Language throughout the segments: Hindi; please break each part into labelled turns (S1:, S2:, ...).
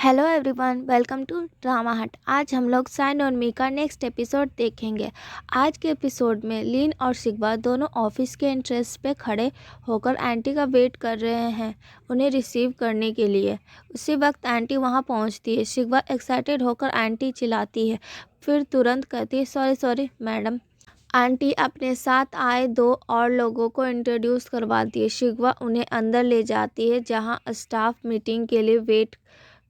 S1: Hello everyone, welcome to drama hut. आज हम लोग साइन और मी का नेक्स्ट एपिसोड देखेंगे। आज के एपिसोड में लिन और शिगवा दोनों ऑफिस के एंट्रेंस पे खड़े होकर आंटी का वेट कर रहे हैं उन्हें रिसीव करने के लिए। उसी वक्त आंटी वहां पहुंचती है। शिगवा एक्साइटेड होकर आंटी चिल्लाती है, फिर तुरंत कहती है सॉरी सॉरी मैडम। आंटी अपने साथ आए दो और लोगों को इंट्रोड्यूस करवाती है। शिगवा उन्हें अंदर ले जाती है जहां स्टाफ मीटिंग के लिए वेट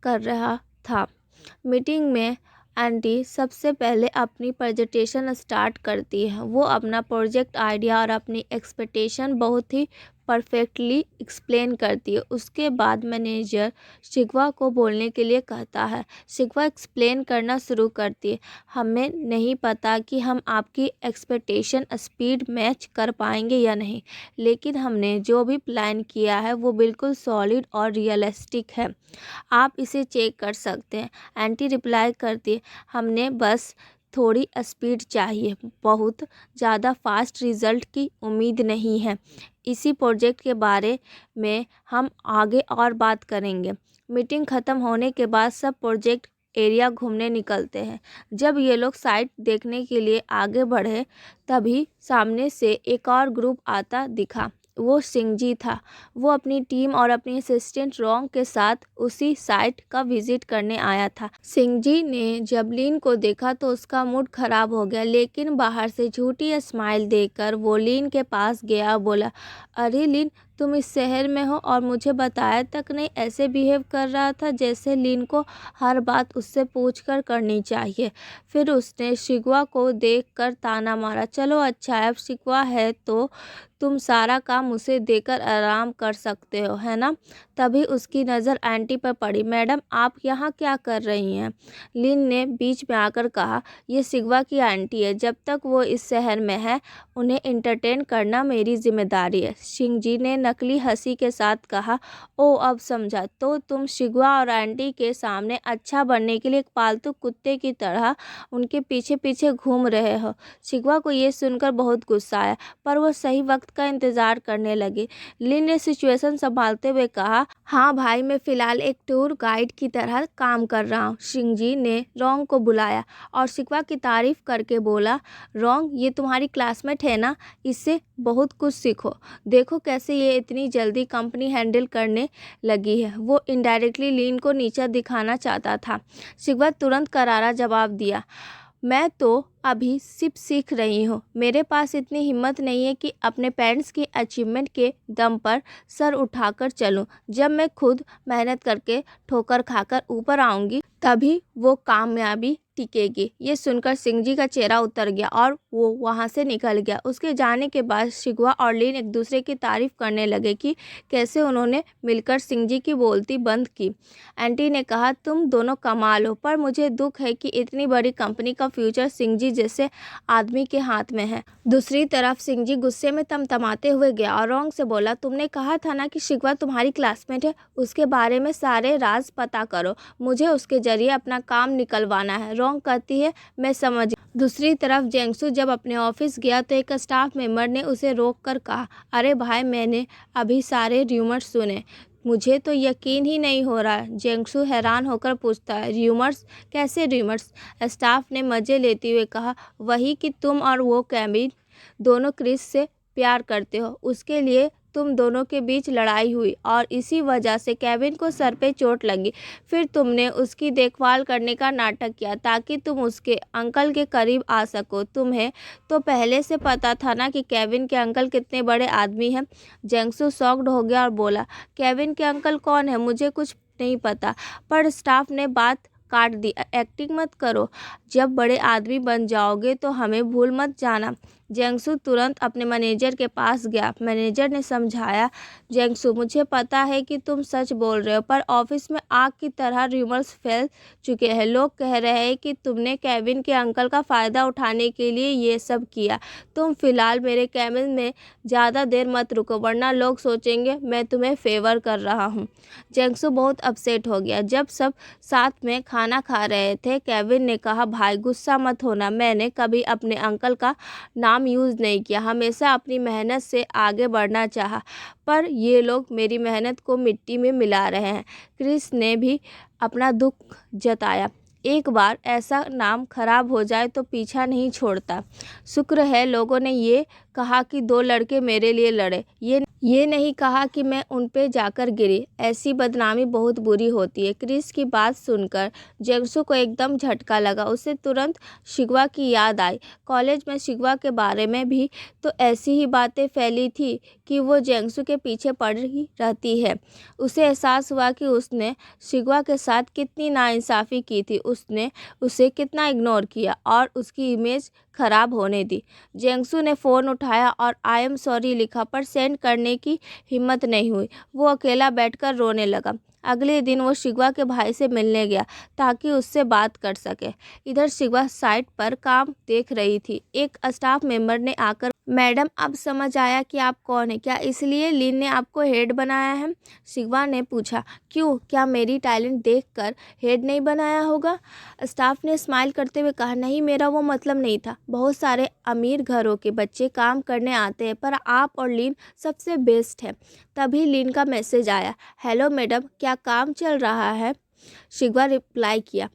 S1: कर रहा था। मीटिंग में आंटी सबसे पहले अपनी प्रेजेंटेशन स्टार्ट करती है। वो अपना प्रोजेक्ट आइडिया और अपनी एक्सपेक्टेशन बहुत ही परफेक्टली एक्सप्लेन करती है। उसके बाद मैनेजर शिगवा को बोलने के लिए कहता है। शिगवा एक्सप्लेन करना शुरू करती है, हमें नहीं पता कि हम आपकी एक्सपेक्टेशन स्पीड मैच कर पाएंगे या नहीं, लेकिन हमने जो भी प्लान किया है वो बिल्कुल सॉलिड और रियलिस्टिक है। आप इसे चेक कर सकते हैं। आंटी रिप्लाई करती है, हमने बस थोड़ी स्पीड चाहिए, बहुत ज़्यादा फास्ट रिजल्ट की उम्मीद नहीं है। इसी प्रोजेक्ट के बारे में हम आगे और बात करेंगे। मीटिंग ख़त्म होने के बाद सब प्रोजेक्ट एरिया घूमने निकलते हैं। जब ये लोग साइट देखने के लिए आगे बढ़े तभी सामने से एक और ग्रुप आता दिखा। वो सिंगजी था। वो अपनी टीम और अपनी असिस्टेंट रोंग के साथ उसी साइट का विजिट करने आया था। सिंगजी ने जब लिन को देखा तो उसका मूड खराब हो गया, लेकिन बाहर से झूठी स्माइल देकर वो लिन के पास गया और बोला, अरे लिन, तुम इस शहर में हो और मुझे बताया तक नहीं। ऐसे बिहेव कर रहा था जैसे लिन को हर बात उससे पूछकर करनी चाहिए। फिर उसने शिगवा को देखकर ताना मारा, चलो अच्छा है, अब शिगवा है तो तुम सारा काम उसे देकर आराम कर सकते हो, है ना। तभी उसकी नज़र आंटी पर पड़ी। मैडम, आप यहाँ क्या कर रही हैं? लिन ने बीच में आकर कहा, ये शिगवा की आंटी है, जब तक वो इस शहर में है उन्हें एंटरटेन करना मेरी जिम्मेदारी है। सिंगजी ने नकली हंसी के साथ कहा, ओ अब समझा, तो तुम शिगवा और आंटी के सामने अच्छा बनने के लिए एक पालतू कुत्ते की तरह उनके पीछे पीछे घूम रहे हो। शिगवा को ये सुनकर बहुत गुस्सा आया, पर वो सही वक्त का इंतजार करने लगी। लिन ने सिचुएशन संभालते हुए कहा, हाँ भाई, मैं फ़िलहाल एक टूर गाइड की तरह काम कर रहा हूँ। सिंगजी ने रोंग को बुलाया और शिगवा की तारीफ करके बोला, रोंग, ये तुम्हारी क्लासमेट है ना, इससे बहुत कुछ सीखो। देखो कैसे ये इतनी जल्दी कंपनी हैंडल करने लगी है। वो इनडायरेक्टली लिन को नीचा दिखाना चाहता था। शिगवा तुरंत करारा जवाब दिया, मैं तो अभी सिर्फ सीख रही हूँ। मेरे पास इतनी हिम्मत नहीं है कि अपने पेरेंट्स की अचीवमेंट के दम पर सर उठाकर चलूँ। जब मैं खुद मेहनत करके ठोकर खाकर ऊपर आऊँगी तभी वो कामयाबी टिकेगी। ये सुनकर सिंगजी का चेहरा उतर गया और वो वहाँ से निकल गया। उसके जाने के बाद शिगवा और लिन एक दूसरे की तारीफ करने लगे कि कैसे उन्होंने मिलकर सिंगजी की बोलती बंद की। आंटी ने कहा, तुम दोनों कमाल हो, पर मुझे दुख है कि इतनी बड़ी कंपनी का फ्यूचर सिंगजी जैसे आदमी के हाथ में है। दूसरी तरफ सिंगजी गुस्से में तमतमाते हुए गया और रोंग से बोला, तुमने कहा था ना कि शिगवा तुम्हारी क्लासमेट है, उसके बारे में सारे राज पता करो, मुझे उसके जरिए अपना काम निकलवाना है। रोंग कहती है, मैं समझ। दूसरी तरफ जेंगसू जब अपने ऑफिस गया तो एक स्टाफ मेंबर ने उसे रोक कर कहा, अरे भाई, मैंने अभी सारे र्यूमर्स सुने, मुझे तो यकीन ही नहीं हो रहा है। जेंगसू हैरान होकर पूछता है, र्यूमर्स? कैसे र्यूमर्स? स्टाफ ने मज़े लेते हुए कहा, वही कि तुम और वो केविन दोनों क्रिस से प्यार करते हो। उसके लिए तुम दोनों के बीच लड़ाई हुई और इसी वजह से केविन को सर पे चोट लगी। फिर तुमने उसकी देखभाल करने का नाटक किया ताकि तुम उसके अंकल के करीब आ सको। तुम्हें तो पहले से पता था ना कि केविन के अंकल कितने बड़े आदमी हैं। जेंगसू शॉक्ड हो गया और बोला, केविन के अंकल कौन है? मुझे कुछ नहीं पता। पर स्टाफ ने बात काट दी, एक्टिंग मत करो, जब बड़े आदमी बन जाओगे तो हमें भूल मत जाना। जेंगसू तुरंत अपने मैनेजर के पास गया। मैनेजर ने समझाया, जेंगसू, मुझे पता है कि तुम सच बोल रहे हो, पर ऑफिस में आग की तरह र्यूमर्स फैल चुके हैं। लोग कह रहे हैं कि तुमने केविन के अंकल का फ़ायदा उठाने के लिए ये सब किया। तुम फिलहाल मेरे केबिन में ज़्यादा देर मत रुको, वरना लोग सोचेंगे मैं तुम्हें फेवर कर रहा हूँ। जेंगसू बहुत अपसेट हो गया। जब सब साथ में खाना खा रहे थे, केविन ने कहा, भाई गुस्सा मत होना, मैंने कभी अपने अंकल का नाम काम यूज़ नहीं किया, हमेशा अपनी मेहनत से आगे बढ़ना चाहा, पर ये लोग मेरी मेहनत को मिट्टी में मिला रहे हैं। क्रिस ने भी अपना दुख जताया। एक बार ऐसा नाम खराब हो जाए तो पीछा नहीं छोड़ता। शुक्र है लोगों ने ये कहा कि 2 लड़के मेरे लिए लड़े, ये नहीं कहा कि मैं उन पे जाकर गिरी। ऐसी बदनामी बहुत बुरी होती है। क्रिस की बात सुनकर जेंगसू को एकदम झटका लगा। उसे तुरंत शिगवा की याद आई। कॉलेज में शिगवा के बारे में भी तो ऐसी ही बातें फैली थी कि वो जेंगसू के पीछे पड़ी रहती है। उसे एहसास हुआ कि उसने शिगवा के साथ कितनी नाइंसाफ़ी की थी। उसने उसे कितना इग्नोर किया और उसकी इमेज खराब होने दी। जेंगसू ने फ़ोन उठाया और आई एम सॉरी लिखा, पर सेंड करने की हिम्मत नहीं हुई। वो अकेला बैठकर रोने लगा। अगले दिन वो शिगवा के भाई से मिलने गया ताकि उससे बात कर सके। इधर शिगवा साइट पर काम देख रही थी। एक स्टाफ मेंबर ने आकर, मैडम अब समझ आया कि आप कौन हैं, क्या इसलिए लिन ने आपको हेड बनाया है? शिगवा ने पूछा। क्यों, क्या मेरी टैलेंट देखकर हेड नहीं बनाया होगा? स्टाफ ने स्माइल करते हुए कहा, नहीं, मेरा वो मतलब नहीं था। बहुत सारे अमीर घरों के बच्चे काम करने आते हैं, पर आप और लिन सबसे बेस्ट हैं। तभी लिन का मैसेज आया, हेलो मैडम, क्या काम चल रहा है? शिगवा रिप्लाई किया,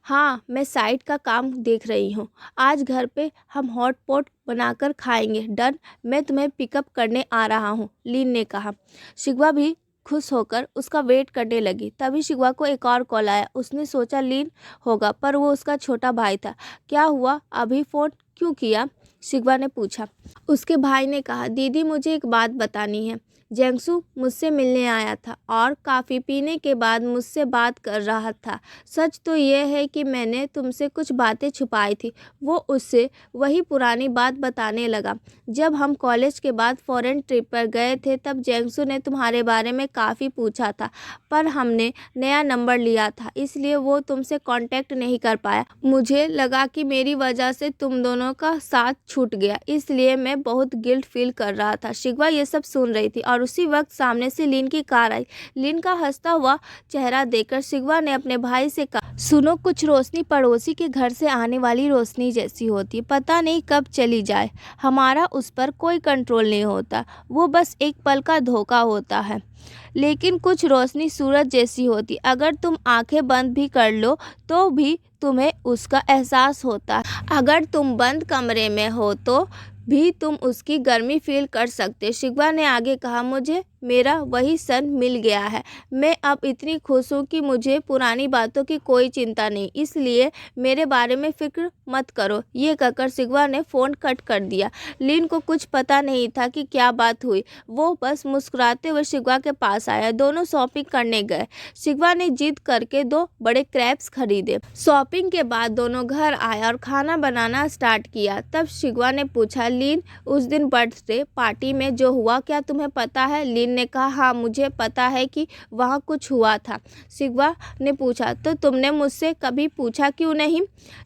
S1: हाँ, मैं साइट का काम देख रही हूँ। आज घर पे हम हॉट पॉट बनाकर खाएंगे। डन, मैं तुम्हें पिकअप करने आ रहा हूँ, लिन ने कहा। शिगवा भी खुश होकर उसका वेट करने लगी। तभी शिगवा को एक और कॉल आया। उसने सोचा लिन होगा, पर वो उसका छोटा भाई था। क्या हुआ, अभी फ़ोन क्यों किया? शिगवा ने पूछा। उसके भाई ने कहा, दीदी मुझे एक बात बतानी है। जेंगसू मुझसे मिलने आया था और काफ़ी पीने के बाद मुझसे बात कर रहा था। सच तो यह है कि मैंने तुमसे कुछ बातें छुपाई थी। वो उससे वही पुरानी बात बताने लगा। जब हम कॉलेज के बाद फॉरेन ट्रिप पर गए थे तब जेंगसू ने तुम्हारे बारे में काफ़ी पूछा था, पर हमने नया नंबर लिया था इसलिए वो तुमसे कांटेक्ट नहीं कर पाया। मुझे लगा कि मेरी वजह से तुम दोनों का साथ छूट गया, इसलिए मैं बहुत गिल्ट फील कर रहा था। शिगवा ये सब सुन रही थी और उसी वक्त सामने से लिन की कार आई। लिन का हंसता हुआ चेहरा देखकर शिगवा ने अपने भाई से कहा, सुनो, कुछ रोशनी पड़ोसी के घर से आने वाली रोशनी जैसी होती है, पता नहीं कब चली जाए। हमारा उस पर कोई कंट्रोल नहीं होता, वो बस एक पल का धोखा होता है। लेकिन कुछ रोशनी सूरज जैसी होती, अगर तुम आंखें बंद भी कर लो तो भी तुम्हें उसका एहसास होता है। अगर तुम बंद कमरे में हो तो भी तुम उसकी गर्मी फील कर सकते। शिगवा ने आगे कहा, मुझे मेरा वही सन मिल गया है। मैं अब इतनी खुश हूँ कि मुझे पुरानी बातों की कोई चिंता नहीं, इसलिए मेरे बारे में फिक्र मत करो। ये कहकर शिगवा ने फ़ोन कट कर दिया। लिन को कुछ पता नहीं था कि क्या बात हुई। वो बस मुस्कुराते हुए शिगवा के पास आया। दोनों शॉपिंग करने गए। शिगवा ने जिद करके 2 बड़े क्रैब्स खरीदे। शॉपिंग के बाद दोनों घर आए और खाना बनाना स्टार्ट किया। तब शिगवा ने पूछा, लिन, उस दिन बर्थडे पार्टी में जो हुआ क्या तुम्हें पता है? लिन ने कहा, हाँ, मुझे पता है कि वहाँ कुछ हुआ था। शिगवा ने पूछा, तो तुमने मुझसे कभी पूछा क्यों नहीं?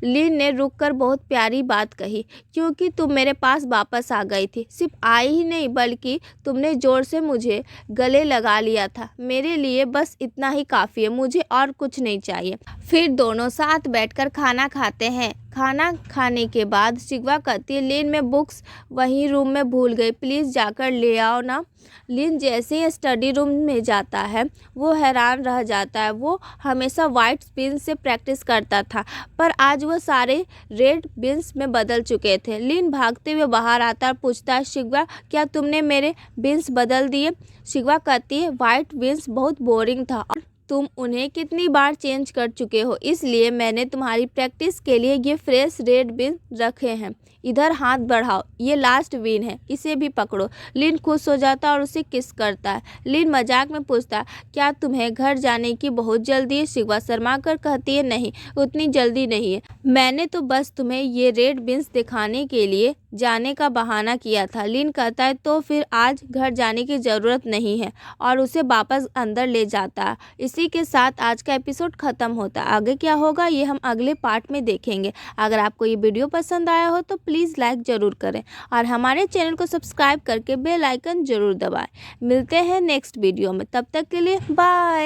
S1: लिन ने रुककर बहुत प्यारी बात कही, क्योंकि तुम मेरे पास वापस आ गई थी। सिर्फ आई ही नहीं बल्कि तुमने जोर से मुझे गले लगा लिया था। मेरे लिए बस इतना ही काफ़ी है, मुझे और कुछ नहीं चाहिए। फिर दोनों साथ बैठकर खाना खाते हैं। खाना खाने के बाद शिगवा कहती है, लिन, मैं बुक्स वहीं रूम में भूल गई, प्लीज़ जाकर ले आओ ना। लिन जैसे ही स्टडी रूम में जाता है वो हैरान रह जाता है। वो हमेशा वाइट बिन्स से प्रैक्टिस करता था, पर आज वो सारे रेड बिन्स में बदल चुके थे। लिन भागते हुए बाहर आता है और पूछता है, शिगवा, क्या तुमने मेरे बिन्स बदल दिए? शिगवा कहती है, वाइट बिन्स बहुत बोरिंग था और तुम उन्हें कितनी बार चेंज कर चुके हो, इसलिए मैंने तुम्हारी प्रैक्टिस के लिए ये फ्रेश रेड बिन रखे हैं। इधर हाथ बढ़ाओ, ये लास्ट बिन है, इसे भी पकड़ो। लिन खुश हो जाता है और उसे किस करता है। लिन मजाक में पूछता है, क्या तुम्हें घर जाने की बहुत जल्दी है? शिगवा शर्मा कर कहती है, नहीं, उतनी जल्दी नहीं है, मैंने तो बस तुम्हें ये रेड बिन्स दिखाने के लिए जाने का बहाना किया था। लिन कहता है, तो फिर आज घर जाने की ज़रूरत नहीं है, और उसे वापस अंदर ले जाता है। इसी के साथ आज का एपिसोड ख़त्म होता है। आगे क्या होगा ये हम अगले पार्ट में देखेंगे। अगर आपको ये वीडियो पसंद आया हो तो प्लीज़ लाइक ज़रूर करें और हमारे चैनल को सब्सक्राइब करके बेल आइकन ज़रूर दबाएं। मिलते हैं नेक्स्ट वीडियो में, तब तक के लिए बाय।